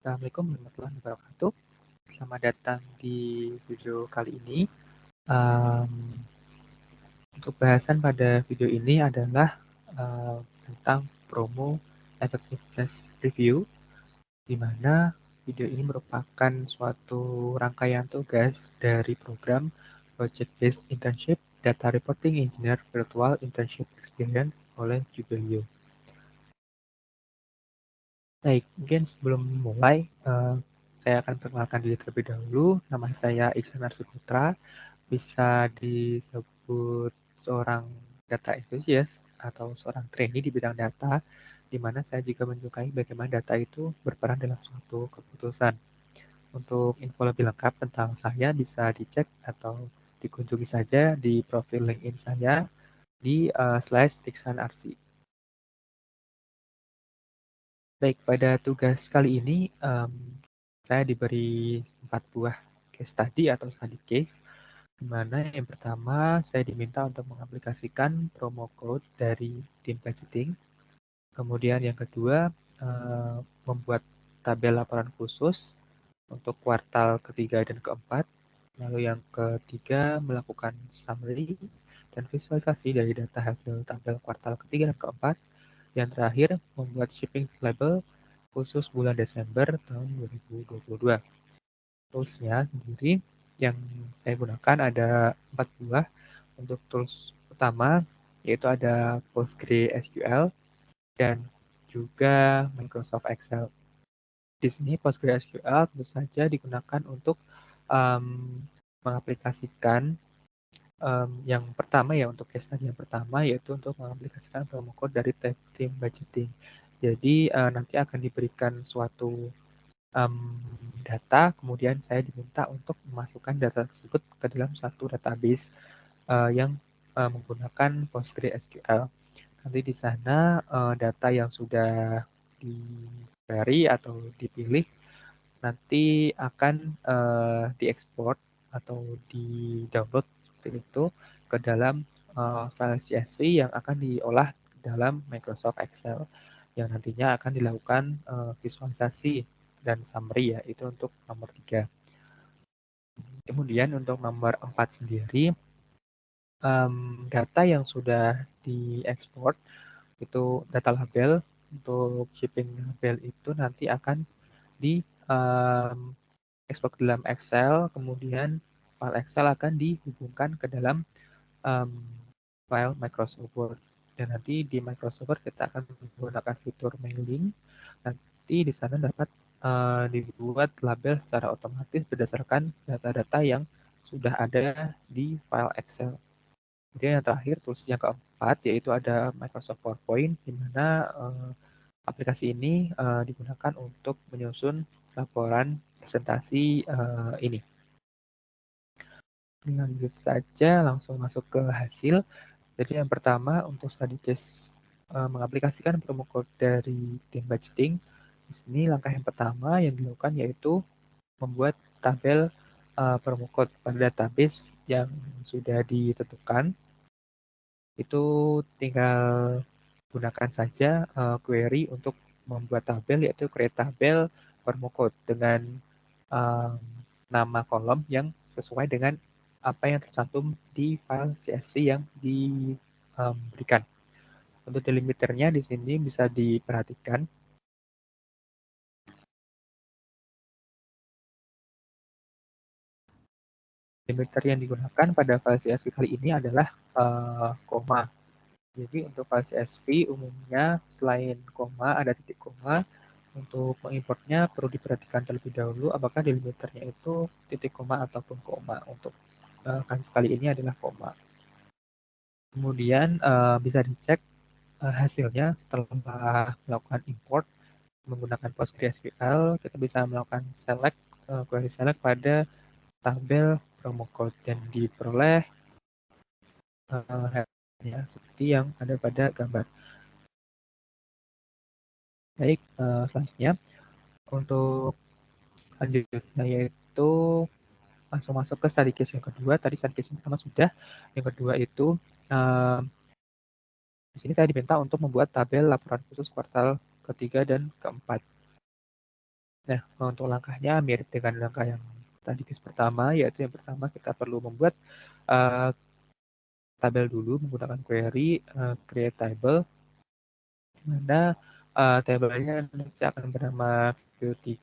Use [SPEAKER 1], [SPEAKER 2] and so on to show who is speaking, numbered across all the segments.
[SPEAKER 1] Assalamualaikum warahmatullahi wabarakatuh. Selamat datang di video kali ini. Untuk bahasan pada video ini adalah tentang promo effectiveness review, di mana video ini merupakan suatu rangkaian tugas dari program Project Based Internship Data Reporting Engineer Virtual Internship Experience oleh Jubilio. Baik, mungkin sebelum mulai, saya akan perkenalkan diri terlebih dahulu. Nama saya Iksan Arsuputra, bisa disebut seorang data enthusiast atau seorang trainee di bidang data, di mana saya juga menyukai bagaimana data itu berperan dalam suatu keputusan. Untuk info lebih lengkap tentang saya bisa dicek atau dikunjungi saja di profil LinkedIn saya di /Iksan Baik, pada tugas kali ini saya diberi 4 buah case study atau study case, di mana yang pertama saya diminta untuk mengaplikasikan promo code dari tim budgeting. Kemudian yang kedua, membuat tabel laporan khusus untuk kuartal ketiga dan keempat. Lalu yang ketiga, melakukan summary dan visualisasi dari data hasil tabel kuartal ketiga dan keempat. Yang terakhir, membuat shipping label khusus bulan Desember tahun 2022. Toolsnya sendiri yang saya gunakan ada 4 buah. Untuk tools utama, yaitu ada PostgreSQL dan juga Microsoft Excel. Di sini PostgreSQL tentu saja digunakan untuk mengaplikasikan yang pertama ya, untuk case study yang pertama yaitu untuk mengaplikasikan promo code dari tim budgeting. Jadi nanti akan diberikan suatu data, kemudian saya diminta untuk memasukkan data tersebut ke dalam satu database yang menggunakan PostgreSQL. Nanti di sana data yang sudah di query atau dipilih nanti akan diekspor atau di-download seperti itu ke dalam file CSV yang akan diolah dalam Microsoft Excel, yang nantinya akan dilakukan visualisasi dan summary ya, itu untuk nomor 3. Kemudian untuk nomor 4 sendiri, data yang sudah diekspor itu data label. Untuk shipping label itu nanti akan di ekspor ke dalam Excel, kemudian file Excel akan dihubungkan ke dalam file Microsoft Word. Dan nanti di Microsoft Word kita akan menggunakan fitur mailing. Nanti di sana dapat dibuat label secara otomatis berdasarkan data-data yang sudah ada di file Excel. Kemudian yang terakhir, tools yang keempat, yaitu ada Microsoft PowerPoint, di mana aplikasi ini digunakan untuk menyusun laporan presentasi ini. Lanjut saja, langsung masuk ke hasil. Jadi yang pertama, untuk study case mengaplikasikan promo code dari tim budgeting. Di sini langkah yang pertama yang dilakukan yaitu membuat tabel promo code pada database yang sudah ditentukan. Itu tinggal gunakan saja query untuk membuat tabel, yaitu create tabel promo code dengan nama kolom yang sesuai dengan apa yang tercantum di file CSV yang diberikan. Untuk delimiternya di sini bisa diperhatikan. Delimiter yang digunakan pada file CSV kali ini adalah koma. Jadi untuk file CSV umumnya selain koma ada titik koma. Untuk mengimportnya perlu diperhatikan terlebih dahulu apakah delimiternya itu titik koma ataupun koma. Untuk kasus kali ini adalah koma. Kemudian bisa dicek hasilnya setelah melakukan import menggunakan PostgreSQL. Kita bisa melakukan select, query select pada tabel promo code dan diperoleh hasilnya seperti yang ada pada gambar. Baik, selanjutnya untuk selanjutnya yaitu langsung masuk ke study case yang kedua. Tadi study case yang pertama sudah, yang kedua itu di sini saya diminta untuk membuat tabel laporan khusus kuartal ketiga dan keempat. Nah, untuk langkahnya mirip dengan langkah yang tadi case pertama, yaitu yang pertama kita perlu membuat uh, tabel dulu menggunakan query create table, di mana tabelnya nanti akan bernama Q3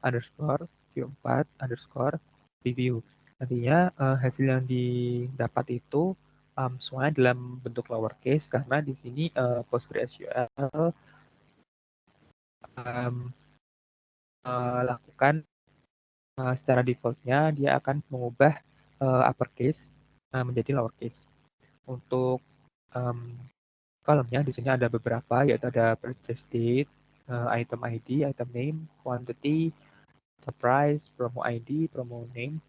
[SPEAKER 1] underscore Q4 underscore review. Nantinya hasil yang didapat itu semuanya dalam bentuk lowercase karena di sini PostgreSQL um, lakukan secara defaultnya dia akan mengubah uppercase menjadi lowercase. Untuk um, kolomnya di sini ada beberapa, yaitu ada purchase date, item ID, item name, quantity, the price, promo ID, promo name,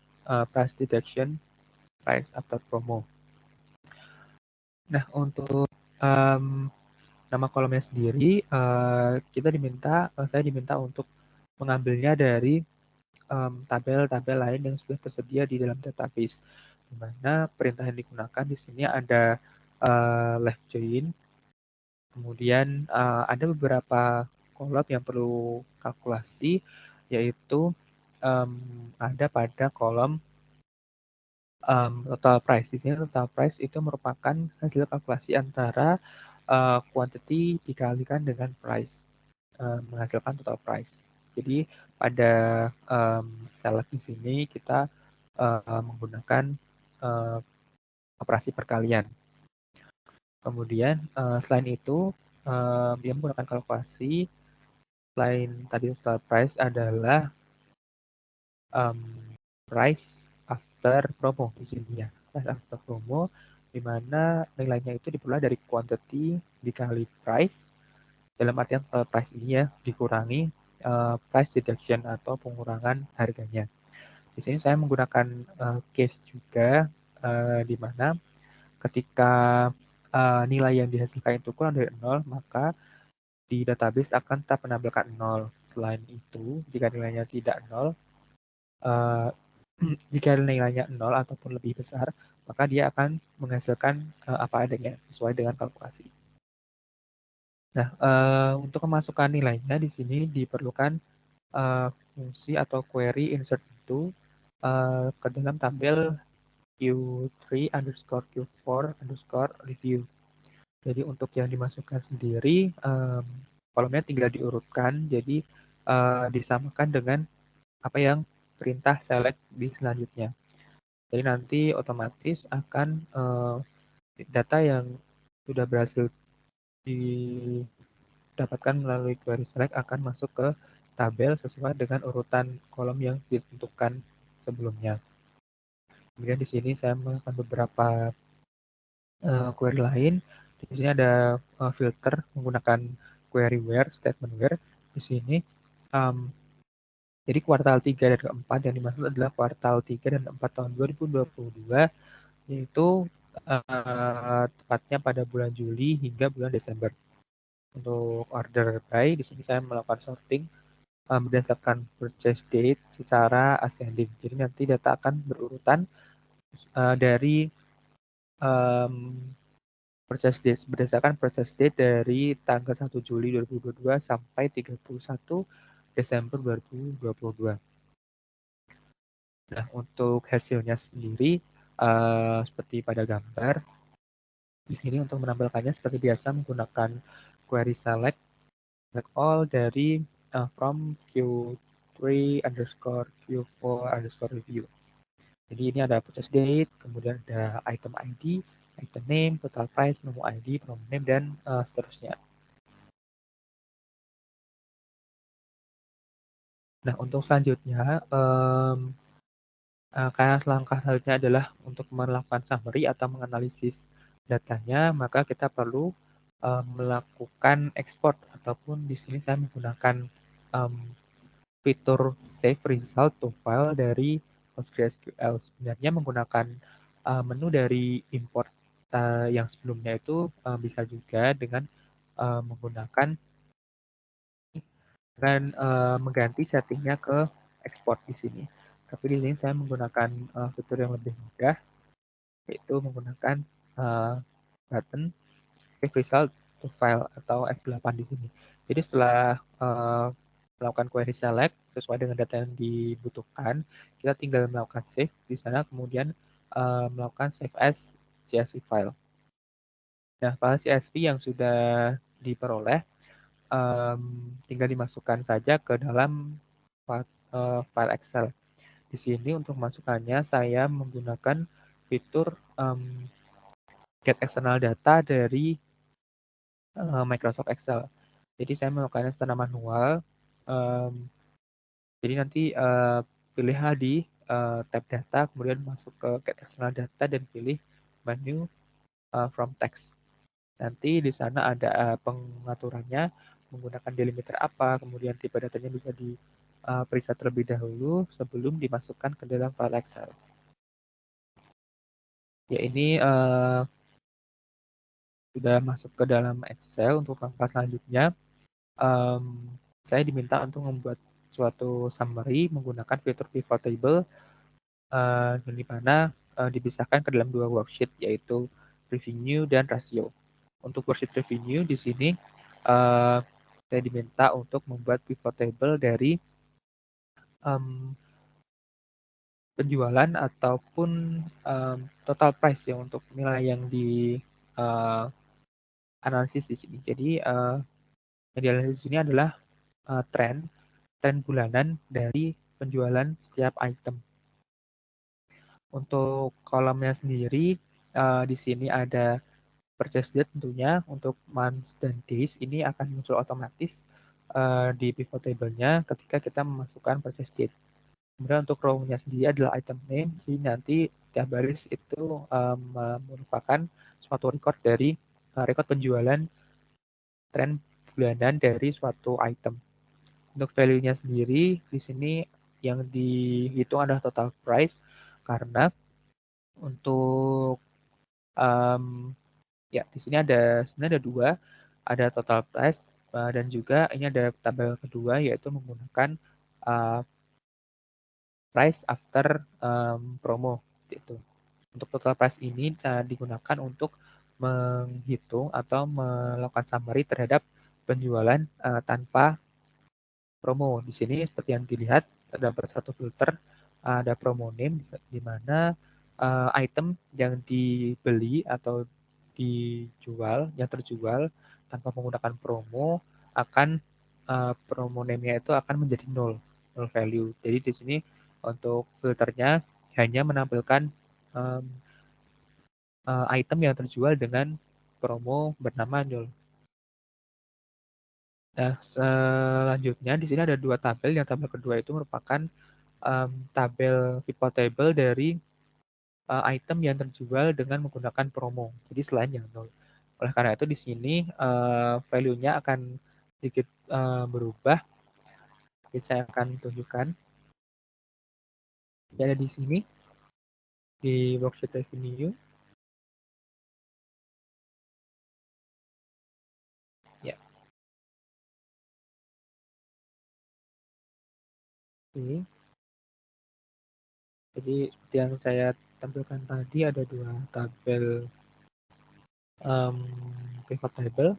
[SPEAKER 1] price deduction, price after promo. Nah, untuk um, nama kolomnya sendiri, saya diminta untuk mengambilnya dari tabel-tabel lain yang sudah tersedia di dalam database. Di mana perintah yang digunakan di sini ada left join, kemudian ada beberapa kolom yang perlu kalkulasi, yaitu um, ada pada kolom total price. Di sini total price itu merupakan hasil kalkulasi antara quantity dikalikan dengan price, menghasilkan total price. Jadi pada select di sini kita menggunakan uh, operasi perkalian. Kemudian selain itu dia menggunakan kalkulasi. Selain tadi total price adalah um, price after promo di sini ya. Price after promo di mana nilainya itu diperoleh dari quantity dikali price, dalam artian price ini ya dikurangi price deduction atau pengurangan harganya. Di sini saya menggunakan case juga di mana ketika nilai yang dihasilkan itu kurang dari 0, maka di database akan tetap menampilkan 0. Selain itu, jika nilainya tidak 0, uh, jika nilainya 0 ataupun lebih besar, maka dia akan menghasilkan apa adanya sesuai dengan kalkulasi. Nah, untuk memasukkan nilainya di sini diperlukan fungsi atau query insert itu ke dalam tabel Q3 underscore Q4 underscore review. Jadi untuk yang dimasukkan sendiri, kolomnya tinggal diurutkan, jadi disamakan dengan apa yang perintah select di selanjutnya. Jadi nanti otomatis akan data yang sudah berhasil didapatkan melalui query select akan masuk ke tabel sesuai dengan urutan kolom yang ditentukan sebelumnya. Kemudian di sini saya melakukan beberapa query lain. Di sini ada filter menggunakan query where, statement where. Di sini, jadi kuartal 3 dan keempat yang dimaksud adalah kuartal 3 dan 4 tahun 2022, yaitu tepatnya pada bulan Juli hingga bulan Desember. Untuk order by, di sini saya melakukan sorting berdasarkan purchase date secara ascending. Jadi nanti data akan berurutan dari um, berdasarkan purchase date dari tanggal 1 Juli 2022 sampai 31 Desember 2022. Nah, untuk hasilnya sendiri seperti pada gambar, di sini untuk menampilkannya seperti biasa menggunakan query select all dari from Q3 underscore Q4 underscore review. Jadi ini ada purchase date, kemudian ada item ID, item name, total price, promo ID, promo name, dan seterusnya. Nah, untuk selanjutnya, karena langkah selanjutnya adalah untuk melakukan summary atau menganalisis datanya, maka kita perlu melakukan export, ataupun di sini saya menggunakan fitur save result to file dari PostgreSQL. Sebenarnya menggunakan menu dari import yang sebelumnya itu bisa juga dengan menggunakan mengganti settingnya ke export di sini. Tapi di sini saya menggunakan fitur yang lebih mudah, yaitu menggunakan button save result to file atau F8 di sini. Jadi setelah melakukan query select sesuai dengan data yang dibutuhkan. Kita tinggal melakukan save di sana, kemudian melakukan save as CSV file. Nah, file CSV yang sudah diperoleh tinggal dimasukkan saja ke dalam file Excel. Di sini untuk masukkannya saya menggunakan fitur get external data dari Microsoft Excel. Jadi saya melakukannya secara manual. Jadi nanti pilihlah di tab data, kemudian masuk ke get external data dan pilih menu from text. Nanti di sana ada pengaturannya menggunakan delimiter apa, kemudian tipe datanya bisa diperiksa terlebih dahulu sebelum dimasukkan ke dalam file Excel. Ya, ini sudah masuk ke dalam Excel. Untuk langkah selanjutnya, saya diminta untuk membuat suatu summary menggunakan fitur pivot table, di mana dipisahkan ke dalam dua worksheet, yaitu revenue dan rasio. Untuk worksheet revenue di sini saya diminta untuk membuat pivot table dari penjualan ataupun total price ya untuk nilai yang di analisis di sini. Jadi yang dianalisis di sini adalah tren bulanan dari penjualan setiap item. Untuk kolomnya sendiri di sini ada purchase date tentunya. Untuk months dan days ini akan muncul otomatis di pivot table-nya ketika kita memasukkan purchase date. Kemudian untuk row-nya sendiri adalah item name. Jadi nanti tiap baris itu merupakan suatu record dari record penjualan tren bulanan dari suatu item. Untuk value-nya sendiri di sini yang dihitung adalah total price, karena untuk ya di sini sebenarnya ada dua, ada total price dan juga ini ada tabel kedua yaitu menggunakan price after promo itu. Untuk total price ini digunakan untuk menghitung atau melakukan summary terhadap penjualan tanpa promo. Di sini seperti yang dilihat terdapat satu filter, ada promo name di mana item yang dibeli atau dijual, yang terjual tanpa menggunakan promo akan promo name-nya itu akan menjadi nol value. Jadi di sini untuk filternya hanya menampilkan item yang terjual dengan promo bernama nol. Nah, selanjutnya di sini ada dua tabel. Yang tabel kedua itu merupakan tabel pivot table dari item yang terjual dengan menggunakan promo. Jadi selain yang nol. Oleh karena itu di sini value-nya akan sedikit berubah. Jadi saya akan tunjukkan. Jadi ada di sini di worksheet revenue. Ya. Ini. Jadi seperti yang saya tampilkan tadi ada dua tabel pivot table.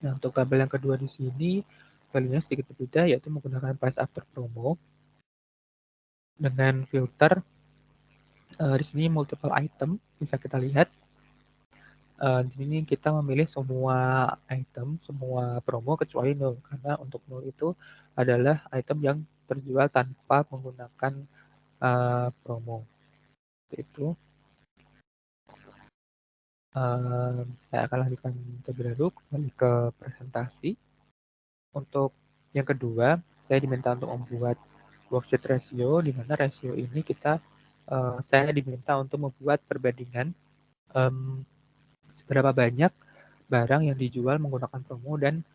[SPEAKER 1] Nah, untuk tabel yang kedua di sini value-nya sedikit berbeda, yaitu menggunakan price after promo dengan filter di sini multiple item bisa kita lihat. Di sini kita memilih semua item, semua promo kecuali nol, karena untuk nol itu adalah item yang terjual tanpa menggunakan promo. Itu saya akan lanjutkan terlebih dahulu kembali ke presentasi. Untuk yang kedua, saya diminta untuk membuat worksheet ratio, di mana ratio ini saya diminta untuk membuat perbandingan seberapa banyak barang yang dijual menggunakan promo dan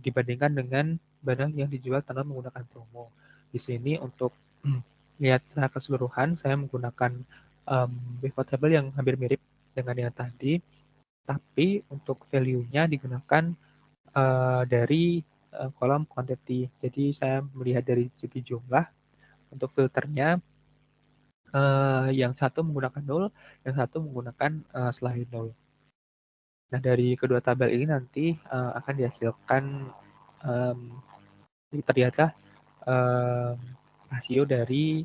[SPEAKER 1] dibandingkan dengan barang yang dijual tanpa menggunakan promo. Di sini untuk lihat secara keseluruhan, saya menggunakan pivot table yang hampir mirip dengan yang tadi, tapi untuk value-nya digunakan dari kolom quantity. Jadi saya melihat dari segi jumlah. Untuk filternya yang satu menggunakan 0, yang satu menggunakan selain 0. Nah, dari kedua tabel ini nanti akan dihasilkan Jadi ternyata rasio dari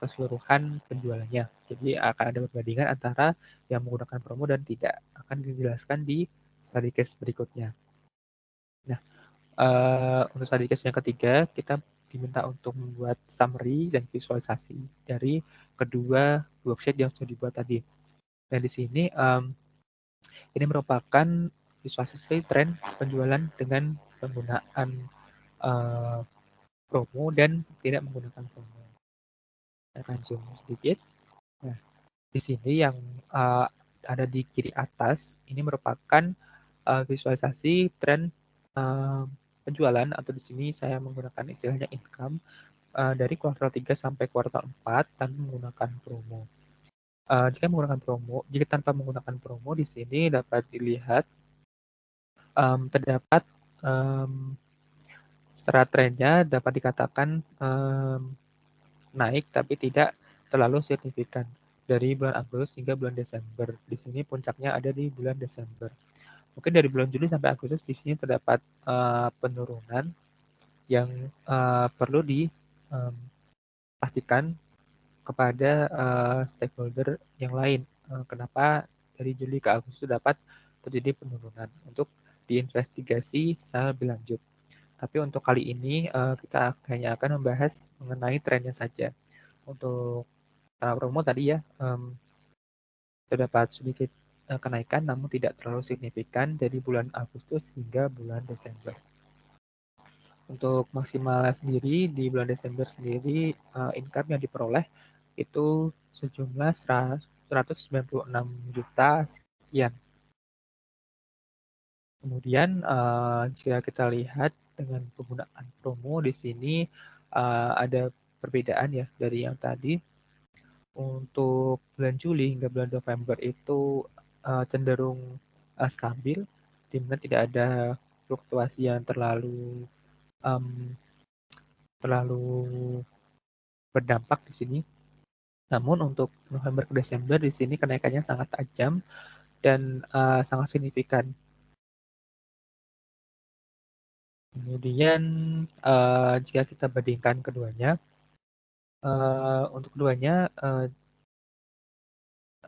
[SPEAKER 1] keseluruhan penjualannya. Jadi akan ada perbandingan antara yang menggunakan promo dan tidak. Akan dijelaskan di study case berikutnya. Nah, untuk study case yang ketiga, kita diminta untuk membuat summary dan visualisasi dari kedua worksheet yang sudah dibuat tadi. Dan di sini ini merupakan visualisasi tren penjualan dengan penggunaan uh, promo dan tidak menggunakan promo. Saya akan zoom sedikit. Nah, di sini yang ada di kiri atas ini merupakan visualisasi tren penjualan, atau di sini saya menggunakan istilahnya income dari kuartal 3 sampai kuartal 4 tanpa menggunakan promo. Jika tanpa menggunakan promo, di sini dapat dilihat terdapat secara trennya dapat dikatakan naik tapi tidak terlalu signifikan dari bulan Agustus hingga bulan Desember. Di sini puncaknya ada di bulan Desember. Mungkin dari bulan Juli sampai Agustus di sini terdapat penurunan yang perlu dipastikan kepada stakeholder yang lain. Kenapa dari Juli ke Agustus dapat terjadi penurunan untuk diinvestigasi secara lebih lanjut. Tapi untuk kali ini kita hanya akan membahas mengenai trennya saja. Untuk promo tadi ya terdapat sedikit kenaikan namun tidak terlalu signifikan dari bulan Agustus hingga bulan Desember. Untuk maksimal sendiri di bulan Desember sendiri income yang diperoleh itu sejumlah 196 juta sekian. Kemudian jika kita lihat dengan penggunaan promo di sini ada perbedaan ya dari yang tadi. Untuk bulan Juli hingga bulan November itu cenderung stabil, di mana tidak ada fluktuasi yang terlalu berdampak di sini. Namun untuk November ke Desember di sini kenaikannya sangat tajam dan sangat signifikan. Kemudian jika kita bandingkan keduanya, untuk keduanya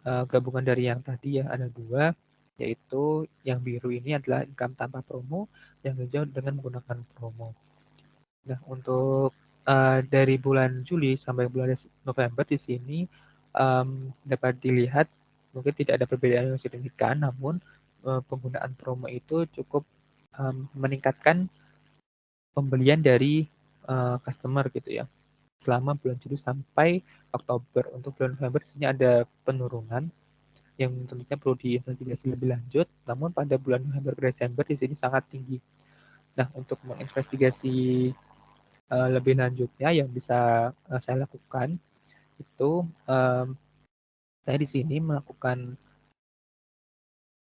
[SPEAKER 1] gabungan dari yang tadi ya ada dua, yaitu yang biru ini adalah income tanpa promo, yang hijau dengan menggunakan promo. Nah, untuk dari bulan Juli sampai bulan November di sini dapat dilihat mungkin tidak ada perbedaan yang signifikan, namun penggunaan promo itu cukup meningkatkan pembelian dari customer gitu ya. Selama bulan Juli sampai Oktober. Untuk bulan November di sini ada penurunan yang tentunya perlu diinvestigasi lebih lanjut. Namun pada bulan November ke Desember di sini sangat tinggi. Nah, untuk menginvestigasi lebih lanjutnya yang bisa saya lakukan itu saya di sini melakukan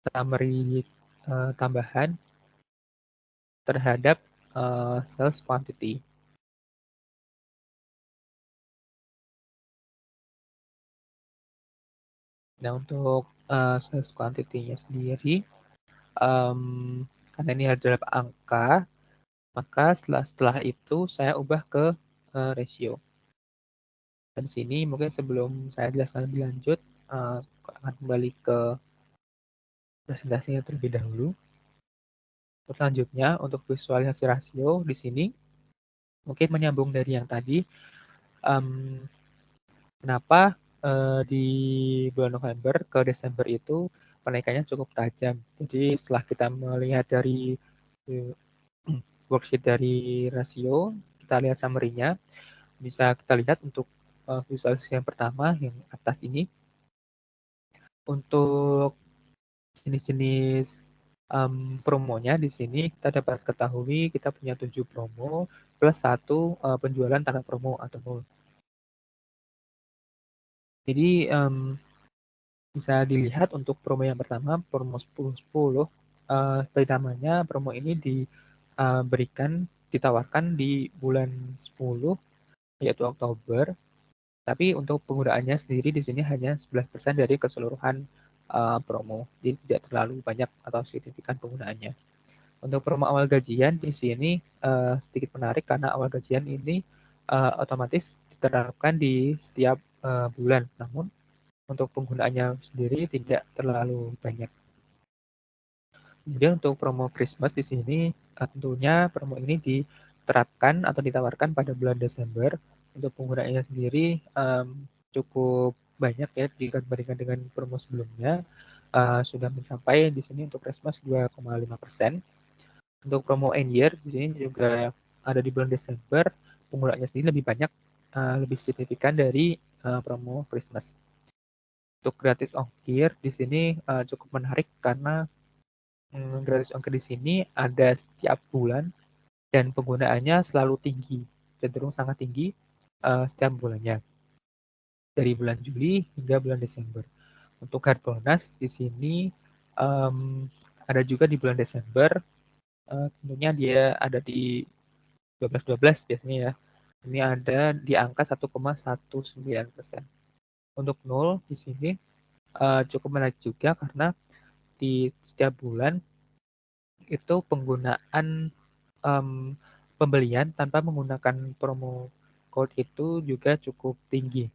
[SPEAKER 1] summary tambahan terhadap sales quantity. Nah, untuk sales quantity-nya sendiri, karena ini adalah angka, maka setelah itu saya ubah ke ratio. Dan sini mungkin sebelum saya jelaskan lebih lanjut, akan kembali ke presentasinya terlebih dahulu. Selanjutnya, untuk visualisasi rasio di sini, mungkin menyambung dari yang tadi, kenapa di bulan November ke Desember itu kenaikannya cukup tajam. Jadi setelah kita melihat dari worksheet dari rasio, kita lihat summary-nya, bisa kita lihat untuk visualisasi yang pertama, yang atas ini, untuk jenis-jenis promonya di sini kita dapat ketahui kita punya 7 promo plus 1 penjualan tanpa promo atau 0. Jadi bisa dilihat untuk promo yang pertama, promo 10-10, seperti namanya, promo ini ditawarkan di bulan 10, yaitu Oktober. Tapi untuk penggunaannya sendiri di sini hanya 11% dari keseluruhan promo. Jadi tidak terlalu banyak atau signifikan penggunaannya. Untuk promo awal gajian di sini sedikit menarik karena awal gajian ini otomatis diterapkan di setiap bulan. Namun untuk penggunaannya sendiri tidak terlalu banyak. Kemudian untuk promo Christmas di sini tentunya promo ini diterapkan atau ditawarkan pada bulan Desember. Untuk penggunaannya sendiri cukup banyak ya jika dibandingkan dengan promo sebelumnya. Sudah mencapai di sini untuk Christmas 2,5%. Untuk promo end year di sini juga ada di bulan Desember, penggunaannya sendiri lebih banyak, lebih signifikan dari promo Christmas. Untuk gratis ongkir di sini cukup menarik karena gratis ongkir di sini ada setiap bulan dan penggunaannya selalu tinggi, cenderung sangat tinggi setiap bulannya dari bulan Juli hingga bulan Desember. Untuk Harbolnas di sini ada juga di bulan Desember, tentunya dia ada di 12-12 biasanya ya. Ini ada di angka 1,19%. Untuk nol di sini cukup menarik juga karena di setiap bulan itu penggunaan pembelian tanpa menggunakan promo code itu juga cukup tinggi.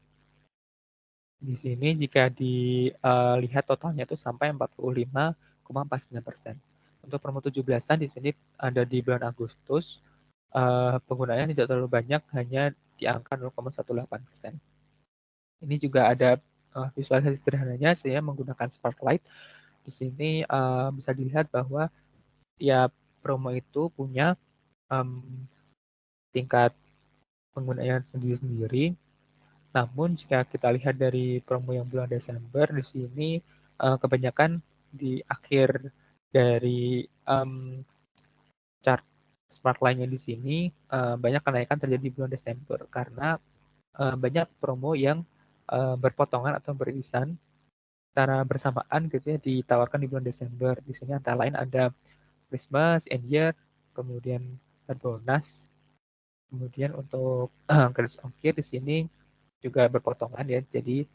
[SPEAKER 1] Di sini jika dilihat totalnya itu sampai 45,49%. Untuk promo 17-an di sini ada di bulan Agustus, penggunaannya tidak terlalu banyak, hanya di angka 0,18%. Ini juga ada visualisasi sederhananya, saya menggunakan Sparklight. Di sini bisa dilihat bahwa tiap promo itu punya tingkat penggunaan sendiri-sendiri. Namun jika kita lihat dari promo yang bulan Desember di sini kebanyakan di akhir dari chart Sparkline-nya di sini banyak kenaikan terjadi di bulan Desember karena banyak promo yang berpotongan atau beririsan secara bersamaan gitu ya ditawarkan di bulan Desember. Di sini antara lain ada Christmas, End Year, kemudian bonus. Kemudian untuk garis ongkir di sini juga berpotongan ya. Jadi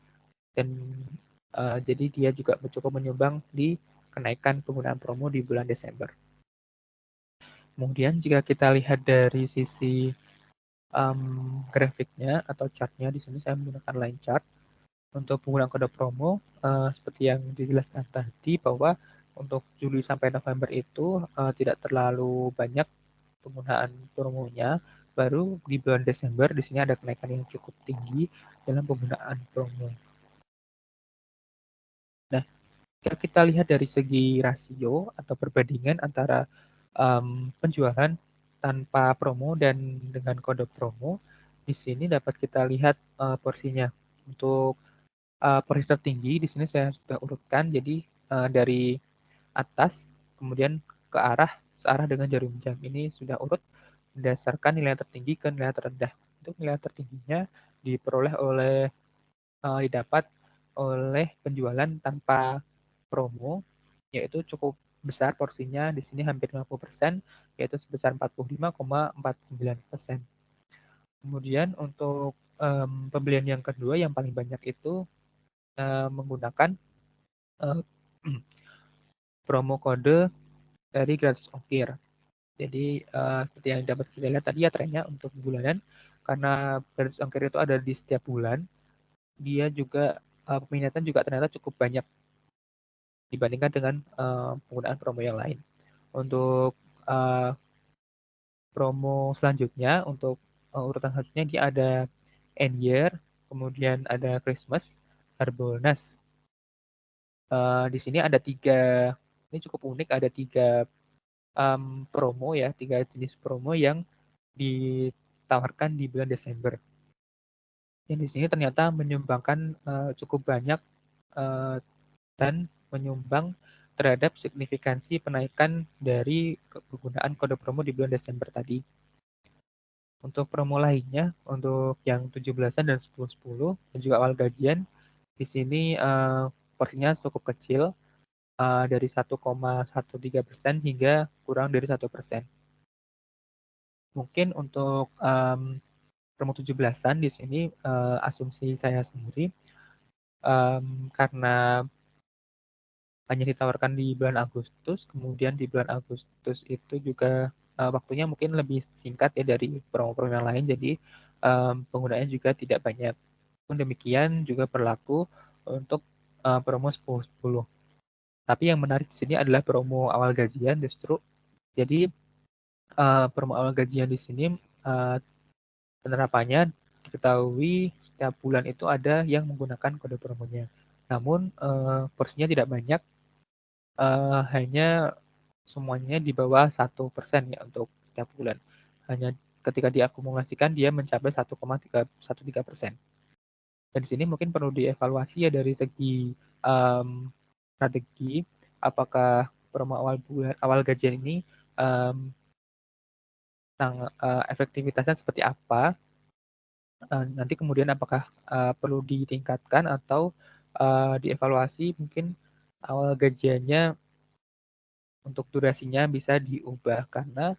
[SPEAKER 1] dia juga cukup menyumbang di kenaikan penggunaan promo di bulan Desember. Kemudian jika kita lihat dari sisi grafiknya atau chartnya, di sini saya menggunakan line chart untuk penggunaan kode promo seperti yang dijelaskan tadi bahwa untuk Juli sampai November itu tidak terlalu banyak penggunaan promonya. Baru di bulan Desember di sini ada kenaikan yang cukup tinggi dalam penggunaan promo. Nah, jika kita lihat dari segi rasio atau perbandingan antara penjualan tanpa promo dan dengan kode promo, di sini dapat kita lihat porsinya. Untuk porsi tertinggi di sini saya sudah urutkan, jadi dari atas kemudian ke arah searah dengan jarum jam. Ini sudah urut berdasarkan nilai tertinggi ke nilai terendah. Untuk nilai tertingginya didapat oleh penjualan tanpa promo, yaitu cukup besar porsinya, di sini hampir 50%, yaitu sebesar 45,49%. Kemudian untuk pembelian yang kedua yang paling banyak itu menggunakan promo kode dari gratis ongkir. Jadi seperti yang dapat kita lihat tadi ya trennya untuk bulanan, karena gratis ongkir itu ada di setiap bulan, dia juga peminatan juga ternyata cukup banyak dibandingkan dengan penggunaan promo yang lain. Untuk promo selanjutnya, untuk urutan selanjutnya dia ada End Year, kemudian ada Christmas, Harbolnas. Di sini ada ini cukup unik, ada 3 promo ya, 3 jenis promo yang ditawarkan di bulan Desember. Yang di sini ternyata menyumbangkan cukup banyak dan menyumbang terhadap signifikansi penaikan dari penggunaan kode promo di bulan Desember tadi. Untuk promo lainnya, untuk yang 17-an dan 10-10 dan juga awal gajian, di sini porsinya cukup kecil, dari 1,13% hingga kurang dari 1%. Mungkin untuk promo 17-an di sini asumsi saya sendiri karena hanya ditawarkan di bulan Agustus, kemudian di bulan Agustus itu juga waktunya mungkin lebih singkat ya dari promo-promo yang lain, jadi penggunaannya juga tidak banyak. Pun demikian juga berlaku untuk promo 10-10. Tapi yang menarik di sini adalah promo awal gajian justru. Jadi promo awal gajian di sini uh, penerapannya diketahui setiap bulan itu ada yang menggunakan kode promonya. Namun porsinya tidak banyak, hanya semuanya di bawah 1% ya untuk setiap bulan. Hanya ketika diakumulasikan dia mencapai 1,13%. Dan di sini mungkin perlu dievaluasi ya dari segi strategi, apakah promo awal bulan awal gajian ini um, efektivitasnya seperti apa. Nanti kemudian apakah perlu ditingkatkan atau dievaluasi mungkin awal gajiannya untuk durasinya bisa diubah karena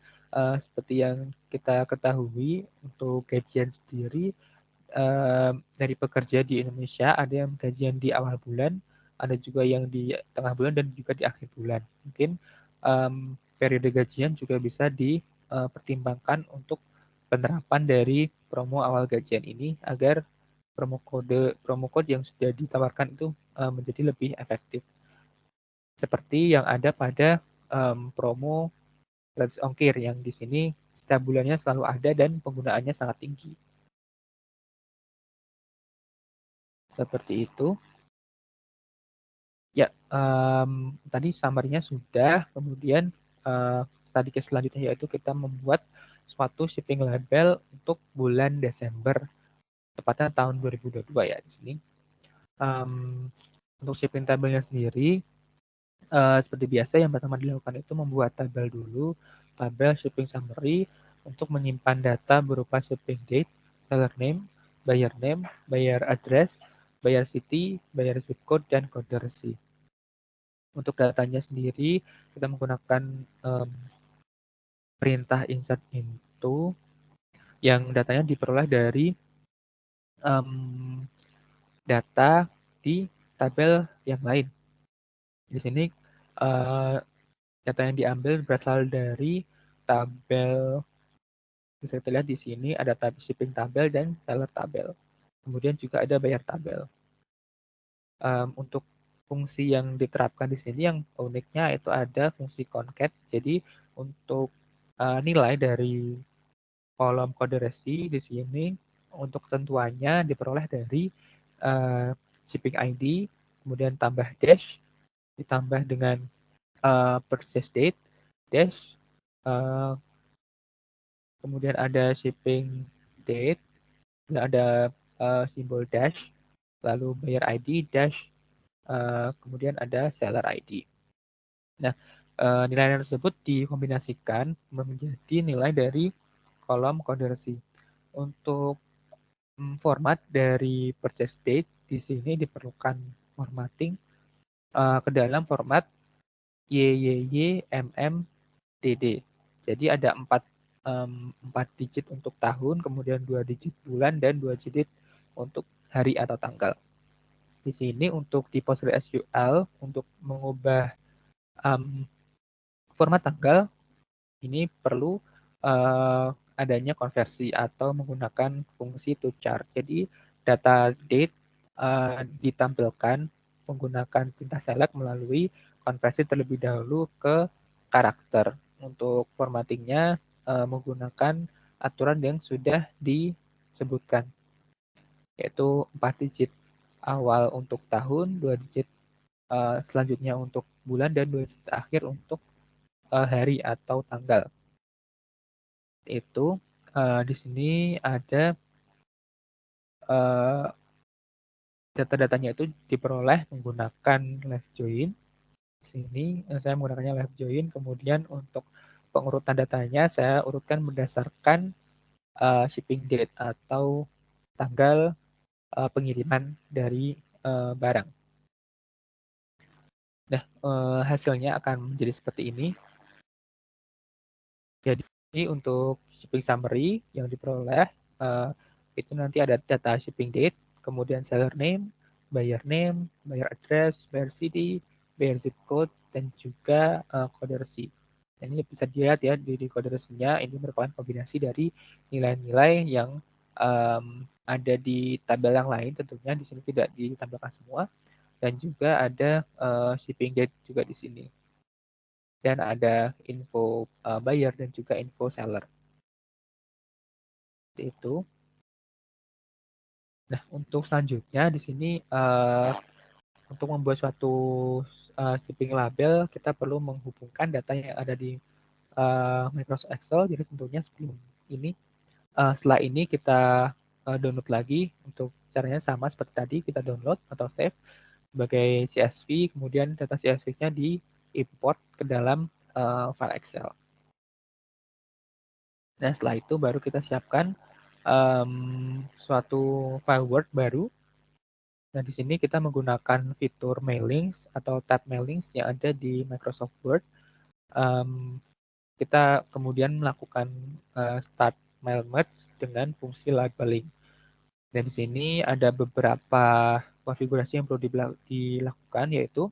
[SPEAKER 1] seperti yang kita ketahui untuk gajian sendiri dari pekerja di Indonesia ada yang gajian di awal bulan, ada juga yang di tengah bulan dan juga di akhir bulan. Mungkin periode gajian juga bisa dipertimbangkan untuk penerapan dari promo awal gajian ini agar promo kode yang sudah ditawarkan itu menjadi lebih efektif. Seperti yang ada pada promo gratis ongkir yang di sini setiap bulannya selalu ada dan penggunaannya sangat tinggi. Seperti itu. Ya, tadi summary-nya sudah. Kemudian tadi ke selanjutnya yaitu kita membuat suatu shipping label untuk bulan Desember, tepatnya tahun 2022 ya di sini. Untuk shipping tabelnya sendiri, seperti biasa yang pertama dilakukan itu membuat tabel dulu, tabel shipping summary untuk menyimpan data berupa shipping date, seller name, buyer address, buyer city, buyer zip code, dan kode receipt. Untuk datanya sendiri, kita menggunakan perintah insert into yang datanya diperoleh dari data di tabel yang lain. Di sini data yang diambil berasal dari tabel, bisa kita lihat di sini ada tabel shipping tabel dan seller tabel. Kemudian juga ada buyer tabel. Untuk fungsi yang diterapkan di sini yang uniknya itu ada fungsi concat. Jadi untuk nilai dari kolom kode resi di sini untuk ketentuannya diperoleh dari shipping ID, kemudian tambah dash, ditambah dengan purchase date, dash, kemudian ada shipping date, ada simbol dash, lalu buyer ID, dash, kemudian ada seller ID. Nah, nilai tersebut dikombinasikan menjadi nilai dari kolom kode resi. Untuk format dari purchase date di sini diperlukan formatting ke dalam format YYYMMDD. Jadi ada 4 digit untuk tahun, kemudian 2 digit bulan, dan 2 digit untuk hari atau tanggal. Di sini untuk di PostgreSQL, untuk mengubah format tanggal, ini perlu adanya konversi atau menggunakan fungsi toChar. Jadi data date ditampilkan menggunakan perintah select melalui konversi terlebih dahulu ke karakter. Untuk formattingnya menggunakan aturan yang sudah disebutkan, yaitu 4 digit awal untuk tahun, 2 digit selanjutnya untuk bulan, dan 2 digit akhir untuk hari atau tanggal. Itu di sini ada data-datanya itu diperoleh menggunakan left join. Di sini saya menggunakannya left join. Kemudian untuk pengurutan datanya saya urutkan berdasarkan shipping date atau tanggal pengiriman dari barang. Nah, hasilnya akan menjadi seperti ini. Jadi untuk shipping summary yang diperoleh itu nanti ada data shipping date, kemudian seller name, buyer address, buyer city, bayar zip code, dan juga kode resi. Dan ini bisa dilihat ya di kode resinya, ini merupakan kombinasi dari nilai-nilai yang ada di tabel yang lain, tentunya di sini tidak ditampilkan semua, dan juga ada shipping date juga di sini. Dan ada info buyer dan juga info seller. Itu. Nah, untuk selanjutnya di sini untuk membuat suatu shipping label, kita perlu menghubungkan data yang ada di Microsoft Excel. Jadi tentunya sebelum ini, setelah ini kita download lagi. Untuk caranya sama seperti tadi, kita download atau save sebagai CSV, kemudian data CSV-nya di-import ke dalam file Excel. Nah, setelah itu baru kita siapkan suatu file Word baru. Nah, di sini kita menggunakan fitur mailings atau tab mailings yang ada di Microsoft Word. Kita kemudian melakukan start mail merge dengan fungsi labeling. Dan di sini ada beberapa konfigurasi yang perlu dilakukan, yaitu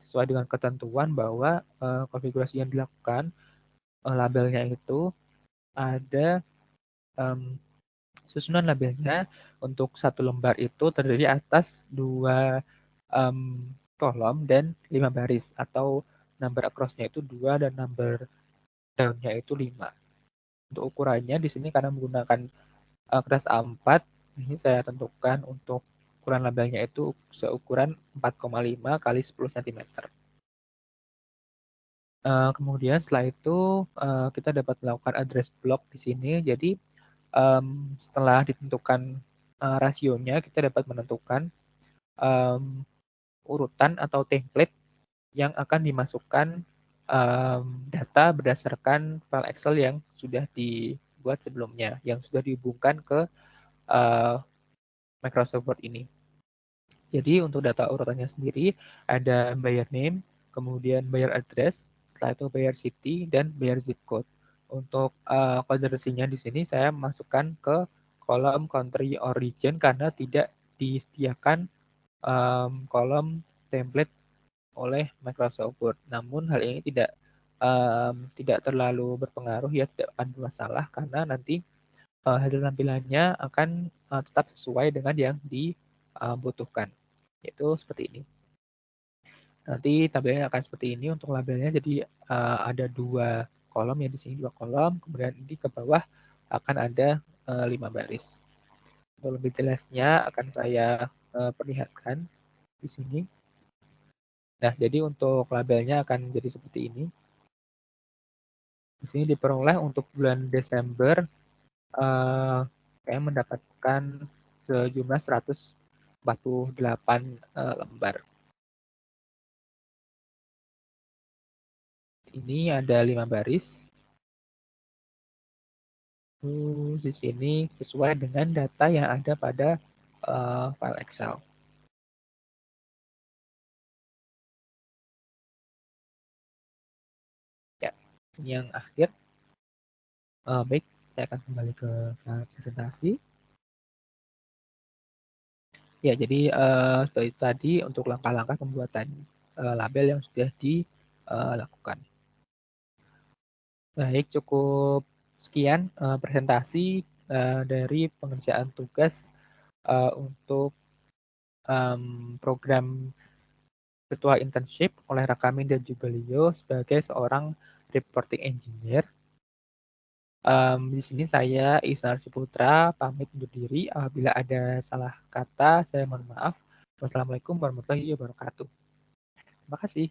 [SPEAKER 1] sesuai dengan ketentuan bahwa konfigurasi yang dilakukan labelnya itu ada susunan labelnya untuk satu lembar itu terdiri atas 2 kolom dan 5 baris, atau number across-nya itu 2 dan number down-nya itu 5. Untuk ukurannya di sini karena menggunakan kertas A4, ini saya tentukan untuk ukuran labelnya itu seukuran 4,5 kali 10 cm. Kemudian setelah itu kita dapat melakukan address block di sini. Jadi setelah ditentukan rasionya, kita dapat menentukan urutan atau template yang akan dimasukkan data berdasarkan file Excel yang sudah dibuat sebelumnya, yang sudah dihubungkan ke Microsoft Word ini. Jadi untuk data urutannya sendiri ada buyer name, kemudian buyer address, setelah itu buyer city, dan buyer zip code. Untuk konversinya di sini saya masukkan ke kolom country origin karena tidak disediakan kolom template oleh Microsoft Word. Namun hal ini tidak terlalu berpengaruh, ya tidak akan bermasalah karena nanti hasil tampilannya akan tetap sesuai dengan yang dibutuhkan. Yaitu seperti ini. Nanti tabelnya akan seperti ini untuk labelnya. Jadi ada 2 kolom ya, di sini 2 kolom, kemudian di ke bawah akan ada 5 baris. Untuk lebih jelasnya akan saya perlihatkan di sini. Nah, jadi untuk labelnya akan jadi seperti ini. Di sini diperoleh untuk bulan Desember, saya mendapatkan sejumlah 148 lembar. Ini ada 5 baris. Di sini sesuai dengan data yang ada pada file Excel. Ya, ini yang akhir. Baik, saya akan kembali ke presentasi. Ya, jadi seperti tadi untuk langkah-langkah pembuatan label yang sudah dilakukan. Baik, cukup sekian presentasi dari pengerjaan tugas untuk program virtual internship oleh Rakamin dan juga Leo sebagai seorang reporting engineer. Di sini saya Ihsan Putra pamit undur diri. Apabila ada salah kata, saya mohon maaf. Wassalamualaikum warahmatullahi wabarakatuh. Terima kasih.